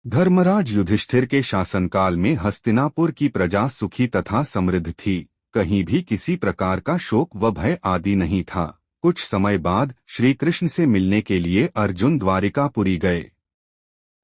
धर्मराज युधिष्ठिर के शासनकाल में हस्तिनापुर की प्रजा सुखी तथा समृद्ध थी। कहीं भी किसी प्रकार का शोक व भय आदि नहीं था। कुछ समय बाद श्री कृष्ण से मिलने के लिए अर्जुन द्वारिकापुरी गए।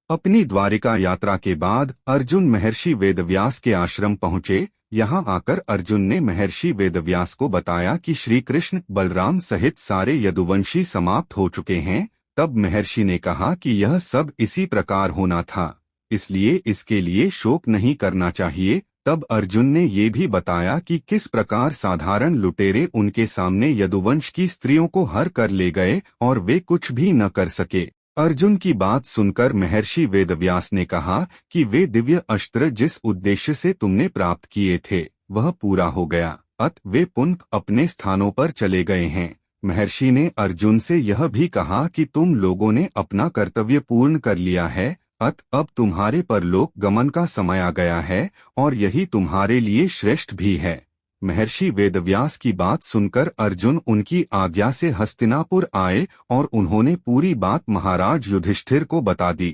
अपनी द्वारिका यात्रा के बाद अर्जुन महर्षि वेदव्यास के आश्रम पहुँचे। यहाँ आकर अर्जुन ने महर्षि वेदव्यास को बताया कि श्री कृष्ण बलराम सहित सारे यदुवंशी समाप्त हो चुके हैं। तब महर्षि ने कहा कि यह सब इसी प्रकार होना था, इसलिए इसके लिए शोक नहीं करना चाहिए। तब अर्जुन ने ये भी बताया कि किस प्रकार साधारण लुटेरे उनके सामने यदुवंश की स्त्रियों को हर कर ले गए और वे कुछ भी न कर सके। अर्जुन की बात सुनकर महर्षि वेदव्यास ने कहा कि वे दिव्य अस्त्र जिस उद्देश्य से तुमने प्राप्त किए थे वह पूरा हो गया, अतः वे पुनः अपने स्थानों पर चले गए हैं। महर्षि ने अर्जुन से यह भी कहा कि तुम लोगों ने अपना कर्तव्य पूर्ण कर लिया है, अतः अब तुम्हारे परलोक गमन का समय आ गया है और यही तुम्हारे लिए श्रेष्ठ भी है। महर्षि वेदव्यास की बात सुनकर अर्जुन उनकी आज्ञा से हस्तिनापुर आए और उन्होंने पूरी बात महाराज युधिष्ठिर को बता दी।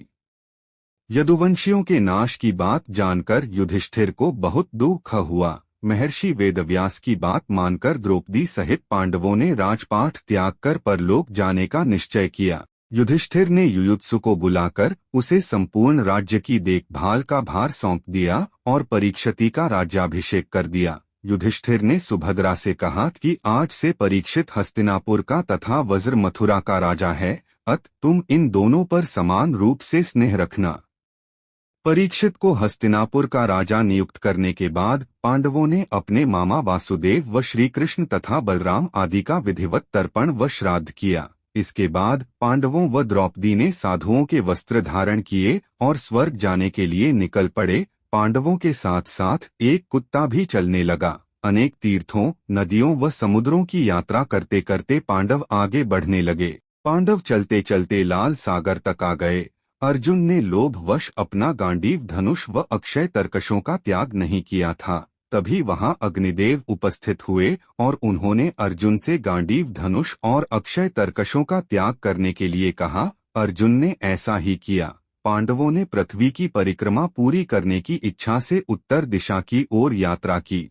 यदुवंशियों के नाश की बात जानकर युधिष्ठिर को बहुत दुख हुआ। महर्षि वेदव्यास की बात मानकर द्रौपदी सहित पांडवों ने राजपाट त्याग कर परलोक जाने का निश्चय किया। युधिष्ठिर ने युयुत्सु को बुलाकर उसे संपूर्ण राज्य की देखभाल का भार सौंप दिया और परीक्षित का राज्याभिषेक कर दिया। युधिष्ठिर ने सुभद्रा से कहा कि आज से परीक्षित हस्तिनापुर का तथा वज्र मथुरा का राजा है, अतः तुम इन दोनों पर समान रूप से स्नेह रखना। परीक्षित को हस्तिनापुर का राजा नियुक्त करने के बाद पांडवों ने अपने मामा वासुदेव व श्री कृष्ण तथा बलराम आदि का विधिवत तर्पण व श्राद्ध किया। इसके बाद पांडवों व द्रौपदी ने साधुओं के वस्त्र धारण किए और स्वर्ग जाने के लिए निकल पड़े। पांडवों के साथ साथ एक कुत्ता भी चलने लगा। अनेक तीर्थों, नदियों व समुद्रों की यात्रा करते करते पांडव आगे बढ़ने लगे। पांडव चलते चलते लाल सागर तक आ गए। अर्जुन ने लोभवश अपना गांडीव धनुष व अक्षय तरकशों का त्याग नहीं किया था। तभी वहां अग्निदेव उपस्थित हुए और उन्होंने अर्जुन से गांडीव धनुष और अक्षय तरकशों का त्याग करने के लिए कहा। अर्जुन ने ऐसा ही किया। पांडवों ने पृथ्वी की परिक्रमा पूरी करने की इच्छा से उत्तर दिशा की ओर यात्रा की।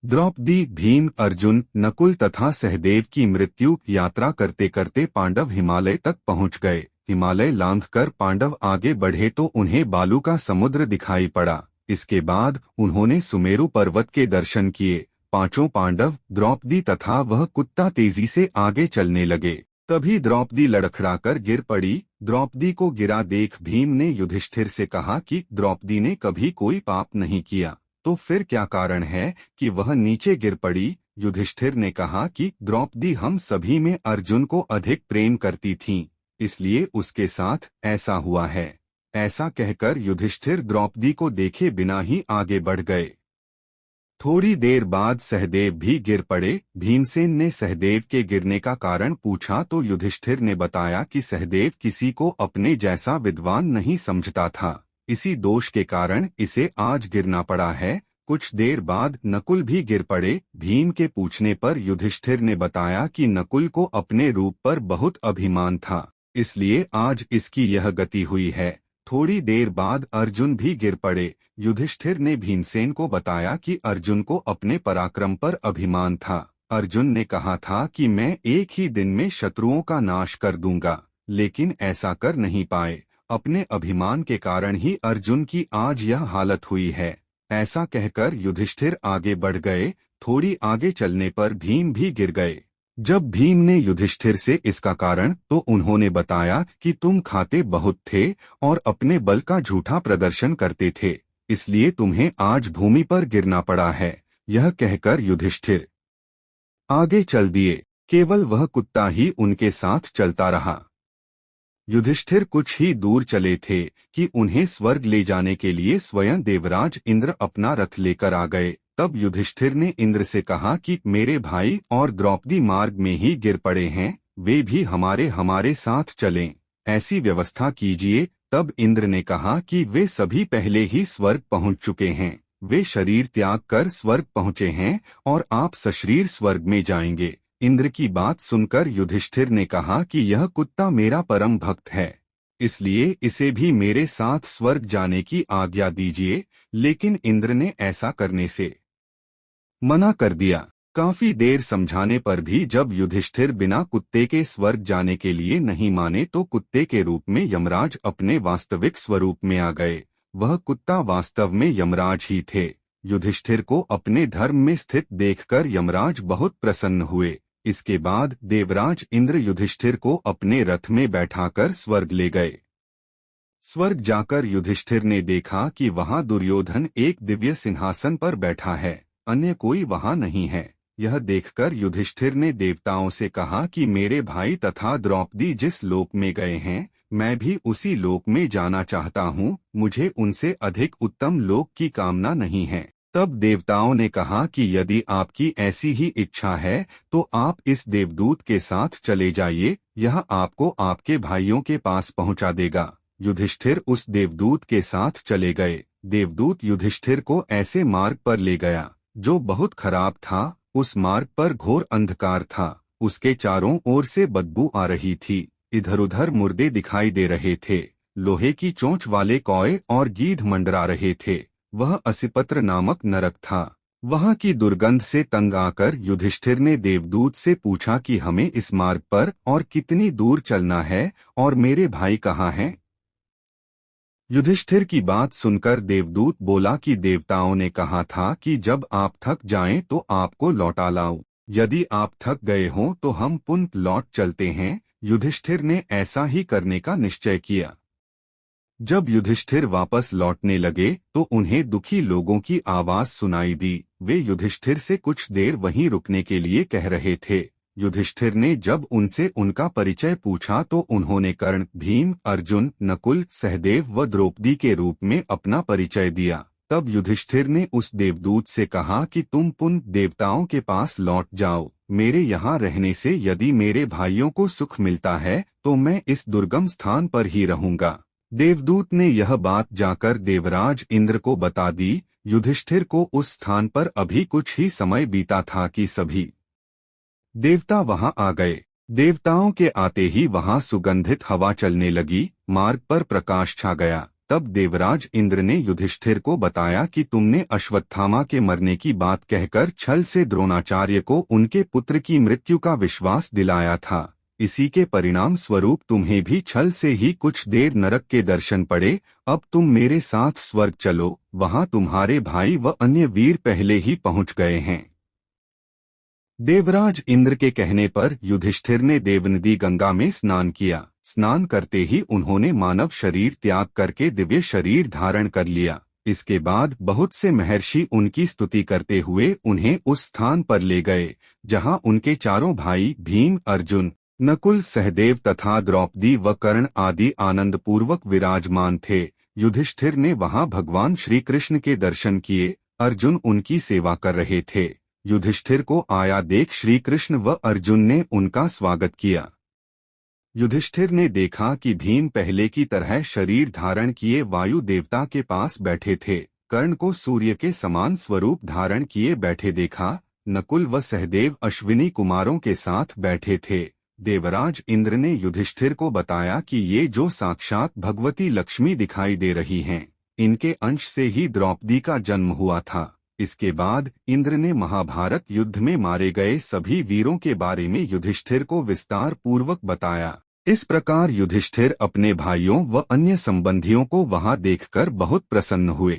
द्रौपदी, भीम, अर्जुन, नकुल तथा सहदेव की मृत्यु यात्रा करते करते पांडव हिमालय तक पहुंच गए। हिमालय लांघकर पांडव आगे बढ़े तो उन्हें बालू का समुद्र दिखाई पड़ा। इसके बाद उन्होंने सुमेरु पर्वत के दर्शन किए। पांचों पांडव, द्रौपदी तथा वह कुत्ता तेजी से आगे चलने लगे। तभी द्रौपदी लड़खड़ाकर गिर पड़ी। द्रौपदी को गिरा देख भीम ने युधिष्ठिर से कहा कि द्रौपदी ने कभी कोई पाप नहीं किया, तो फिर क्या कारण है कि वह नीचे गिर पड़ी। युधिष्ठिर ने कहा कि द्रौपदी हम सभी में अर्जुन को अधिक प्रेम करती थीं, इसलिए उसके साथ ऐसा हुआ है। ऐसा कहकर युधिष्ठिर द्रौपदी को देखे बिना ही आगे बढ़ गए। थोड़ी देर बाद सहदेव भी गिर पड़े। भीमसेन ने सहदेव के गिरने का कारण पूछा तो युधिष्ठिर ने बताया कि सहदेव किसी को अपने जैसा विद्वान नहीं समझता था, इसी दोष के कारण इसे आज गिरना पड़ा है। कुछ देर बाद नकुल भी गिर पड़े। भीम के पूछने पर युधिष्ठिर ने बताया कि नकुल को अपने रूप पर बहुत अभिमान था, इसलिए आज इसकी यह गति हुई है। थोड़ी देर बाद अर्जुन भी गिर पड़े। युधिष्ठिर ने भीमसेन को बताया कि अर्जुन को अपने पराक्रम पर अभिमान था। अर्जुन ने कहा था कि मैं एक ही दिन में शत्रुओं का नाश कर दूंगा, लेकिन ऐसा कर नहीं पाए। अपने अभिमान के कारण ही अर्जुन की आज यह हालत हुई है। ऐसा कहकर युधिष्ठिर आगे बढ़ गए। थोड़ी आगे चलने पर भीम भी गिर गए। जब भीम ने युधिष्ठिर से इसका कारण तो उन्होंने बताया कि तुम खाते बहुत थे और अपने बल का झूठा प्रदर्शन करते थे, इसलिए तुम्हें आज भूमि पर गिरना पड़ा है। यह कहकर युधिष्ठिर आगे चल दिए। केवल वह कुत्ता ही उनके साथ चलता रहा। युधिष्ठिर कुछ ही दूर चले थे कि उन्हें स्वर्ग ले जाने के लिए स्वयं देवराज इंद्र अपना रथ लेकर आ गए। तब युधिष्ठिर ने इंद्र से कहा कि मेरे भाई और द्रौपदी मार्ग में ही गिर पड़े हैं, वे भी हमारे साथ चलें, ऐसी व्यवस्था कीजिए। तब इंद्र ने कहा कि वे सभी पहले ही स्वर्ग पहुंच चुके हैं, वे शरीर त्याग कर स्वर्ग पहुंचे हैं और आप सशरीर स्वर्ग में जाएंगे। इंद्र की बात सुनकर युधिष्ठिर ने कहा कि यह कुत्ता मेरा परम भक्त है, इसलिए इसे भी मेरे साथ स्वर्ग जाने की आज्ञा दीजिए। लेकिन इंद्र ने ऐसा करने से मना कर दिया। काफी देर समझाने पर भी जब युधिष्ठिर बिना कुत्ते के स्वर्ग जाने के लिए नहीं माने तो कुत्ते के रूप में यमराज अपने वास्तविक स्वरूप में आ गए। वह कुत्ता वास्तव में यमराज ही थे। युधिष्ठिर को अपने धर्म में स्थित देखकर यमराज बहुत प्रसन्न हुए। इसके बाद देवराज इंद्र युधिष्ठिर को अपने रथ में बैठाकर स्वर्ग ले गए। स्वर्ग जाकर युधिष्ठिर ने देखा कि वहां दुर्योधन एक दिव्य सिंहासन पर बैठा है, अन्य कोई वहां नहीं है। यह देखकर युधिष्ठिर ने देवताओं से कहा कि मेरे भाई तथा द्रौपदी जिस लोक में गए हैं, मैं भी उसी लोक में जाना चाहता हूँ। मुझे उनसे अधिक उत्तम लोक की कामना नहीं है। तब देवताओं ने कहा कि यदि आपकी ऐसी ही इच्छा है तो आप इस देवदूत के साथ चले जाइए, यह आपको आपके भाइयों के पास पहुंचा देगा। युधिष्ठिर उस देवदूत के साथ चले गए। देवदूत युधिष्ठिर को ऐसे मार्ग पर ले गया जो बहुत खराब था। उस मार्ग पर घोर अंधकार था। उसके चारों ओर से बदबू आ रही थी। इधर उधर मुर्दे दिखाई दे रहे थे। लोहे की चोंच वाले कौए और गीध मंडरा रहे थे। वह असिपत्र नामक नरक था। वहां की दुर्गंध से तंग आकर युधिष्ठिर ने देवदूत से पूछा कि हमें इस मार्ग पर और कितनी दूर चलना है और मेरे भाई कहाँ हैं? युधिष्ठिर की बात सुनकर देवदूत बोला कि देवताओं ने कहा था कि जब आप थक जाएं तो आपको लौटा लाऊं। यदि आप थक गए हों तो हम पुनः लौट चलते हैं। युधिष्ठिर ने ऐसा ही करने का निश्चय किया। जब युधिष्ठिर वापस लौटने लगे तो उन्हें दुखी लोगों की आवाज सुनाई दी। वे युधिष्ठिर से कुछ देर वहीं रुकने के लिए कह रहे थे। युधिष्ठिर ने जब उनसे उनका परिचय पूछा तो उन्होंने कर्ण, भीम, अर्जुन, नकुल, सहदेव व द्रौपदी के रूप में अपना परिचय दिया। तब युधिष्ठिर ने उस देवदूत से कहा कि तुम पुनः देवताओं के पास लौट जाओ। मेरे यहाँ रहने से यदि मेरे भाइयों को सुख मिलता है तो मैं इस दुर्गम स्थान पर ही रहूंगा। देवदूत ने यह बात जाकर देवराज इंद्र को बता दी। युधिष्ठिर को उस स्थान पर अभी कुछ ही समय बीता था कि सभी देवता वहां आ गए। देवताओं के आते ही वहां सुगंधित हवा चलने लगी। मार्ग पर प्रकाश छा गया। तब देवराज इंद्र ने युधिष्ठिर को बताया कि तुमने अश्वत्थामा के मरने की बात कहकर छल से द्रोणाचार्य को उनके पुत्र की मृत्यु का विश्वास दिलाया था। इसी के परिणाम स्वरूप तुम्हें भी छल से ही कुछ देर नरक के दर्शन पड़े। अब तुम मेरे साथ स्वर्ग चलो, वहां तुम्हारे भाई व अन्य वीर पहले ही पहुंच गए हैं। देवराज इंद्र के कहने पर युधिष्ठिर ने देवनदी गंगा में स्नान किया। स्नान करते ही उन्होंने मानव शरीर त्याग करके दिव्य शरीर धारण कर लिया। इसके बाद बहुत से महर्षि उनकी स्तुति करते हुए उन्हें उस स्थान पर ले गए जहां उनके चारों भाई भीम, अर्जुन, नकुल, सहदेव तथा द्रौपदी व कर्ण आदि आनंदपूर्वक विराजमान थे। युधिष्ठिर ने वहां भगवान श्री कृष्ण के दर्शन किए। अर्जुन उनकी सेवा कर रहे थे। युधिष्ठिर को आया देख श्री कृष्ण व अर्जुन ने उनका स्वागत किया। युधिष्ठिर ने देखा कि भीम पहले की तरह शरीर धारण किए वायु देवता के पास बैठे थे। कर्ण को सूर्य के समान स्वरूप धारण किए बैठे देखा। नकुल व सहदेव अश्विनी कुमारों के साथ बैठे थे। देवराज इंद्र ने युधिष्ठिर को बताया कि ये जो साक्षात भगवती लक्ष्मी दिखाई दे रही हैं, इनके अंश से ही द्रौपदी का जन्म हुआ था। इसके बाद इंद्र ने महाभारत युद्ध में मारे गए सभी वीरों के बारे में युधिष्ठिर को विस्तार पूर्वक बताया। इस प्रकार युधिष्ठिर अपने भाइयों व अन्य संबंधियों को वहां देखकर बहुत प्रसन्न हुए।